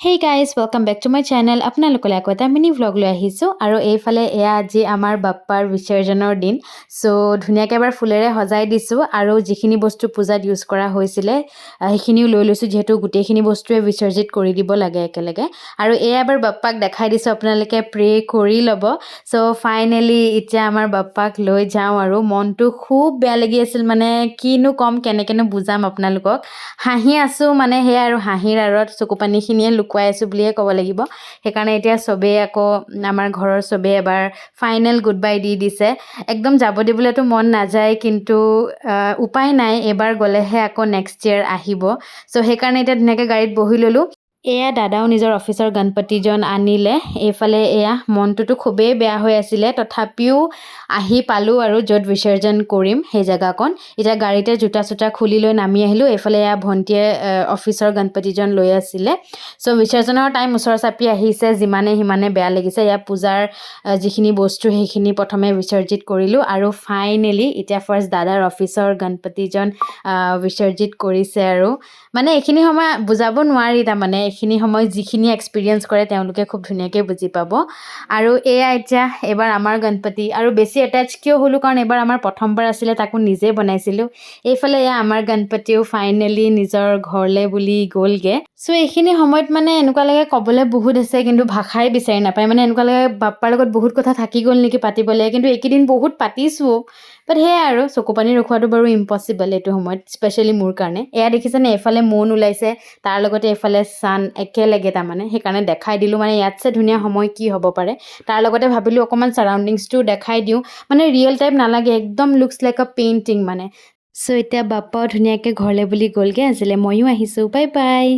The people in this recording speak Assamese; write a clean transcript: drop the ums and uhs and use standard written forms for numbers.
Hey guys, welcome back to my channel. আপোনালোকলৈ আকৌ এটা মিনি vlog লৈ আহিছো আৰু এইফালে এয়া আজি আমাৰ বাপ্পাৰ বিসৰ্জনৰ দিন সো ধুনিয়াকৈ এবাৰ ফুলেৰে সজাই দিছো আৰু যিখিনি বস্তু পূজাত ইউজ কৰা হৈছিল সেইখিনিও লৈ লৈছো যেহেতু গোটেইখিনি বস্তুৱে বিসৰ্জিত কৰি দিব লাগে একেলগে আৰু এয়া এবাৰ বাপ্পাক দেখাই দিছো আপোনালোকে প্ৰে কৰি লব সো ফাইনালি এতিয়া আমাৰ বাপ্পাক লৈ যাও আৰু মনটো খুব বেয়া লাগি আছিল মানে কিনো কম কেনেকেনো বুজাম আপোনালোকক হাঁহি আছো মানে হে আৰু হাঁহিৰ আৰত চকুপানীখিনিয়ে লুকুৱাই আছো বুলিয়ে ক'ব লাগিব সেইকাৰণে এতিয়া সবে আকৌ আমাৰ ঘৰৰ সবে এবাৰ ফাইনাল গুড বাই দি দিছে একদম যাব দিবলেতো মন নাযায় কিন্তু উপায় নাই এবাৰ গলেহে আকৌ নেক্সট ইয়াৰ আহিব সো সেইকাৰণে এতিয়া ধুনীয়াকৈ গাড়ীত বহি ললো এয়া দাদাও নিজৰ অফিচৰ গণপতিজন আনিলে এইফালে এয়া মনটোতো খুবেই বেয়া হৈ আছিলে তথাপিও আহি পালো আৰু য'ত বিসৰ্জন কৰিম সেই জায়গাকন এতিয়া গাড়ীতে জুতা চুতা খুলি লৈ নামি আহিলো এইফালে এয়া ভন্টিয়ে অফিচৰ গণপতিজন লৈ আছিলে সো বিসৰ্জনৰ টাইম ওচৰ চাপি আহিছে যিমানে হিমানে বেয়া লাগিছে এয়া পূজাৰ যিখিনি বস্তু সেইখিনি প্ৰথমে বিসৰ্জিত কৰিলো আৰু ফাইনেলি এতিয়া ফাৰ্ষ্ট দাদাৰ অফিচৰ গণপতিজন বিসৰ্জিত কৰিছে আৰু মানে এইখিনি সময় বুজাব নোৱাৰি তাৰমানে এইখিনি সময় যিখিনি এক্সপিৰিয়েঞ্চ কৰে তেওঁলোকে খুব ধুনীয়াকৈ বুজি পাব আৰু এয়া এতিয়া এবাৰ আমাৰ গণপতি আৰু বেছি এটাচ কিয় হলো কাৰণ এবাৰ আমাৰ প্ৰথমবাৰ আছিলে তাকো নিজে বনাইছিলো এইফালে এয়া আমাৰ গণপতিও ফাইনেলি নিজৰ ঘৰলে বুলি গ'লগে সো এইখিনি সময়ত মানে এনেকুৱা লাগে ক'বলৈ বহুত আছে কিন্তু ভাষাই বিচাৰি নাপায় মানে এনেকুৱা লাগে বাপ্পাৰ লগত বহুত কথা থাকি গ'ল নেকি পাতিবলৈ কিন্তু এইকেইদিন বহুত পাতিছো বাট সেয়াই আৰু চকুপানী ৰখোৱাটো বাৰু ইম্পচিবল এইটো সময়ত স্পেচিয়েলি মোৰ কাৰণে এয়া দেখিছেনে এফালে মন ওলাইছে তাৰ লগতে এফালে চান একেলগে তাৰমানে সেইকাৰণে দেখাই দিলোঁ মানে ইয়াতছে ধুনীয়া সময় কি হ'ব পাৰে তাৰ লগতে ভাবিলোঁ অকণমান ছাৰাউণ্ডিংছটো দেখাই দিওঁ মানে ৰিয়েল টাইপ নালাগে একদম লুকছ লাইক আ পেইণ্টিং মানে সো এতিয়া বাপ্পাও ধুনীয়াকৈ ঘৰলৈ বুলি গ'লগৈ আজিলৈ ময়ো আহিছোঁ বাই বাই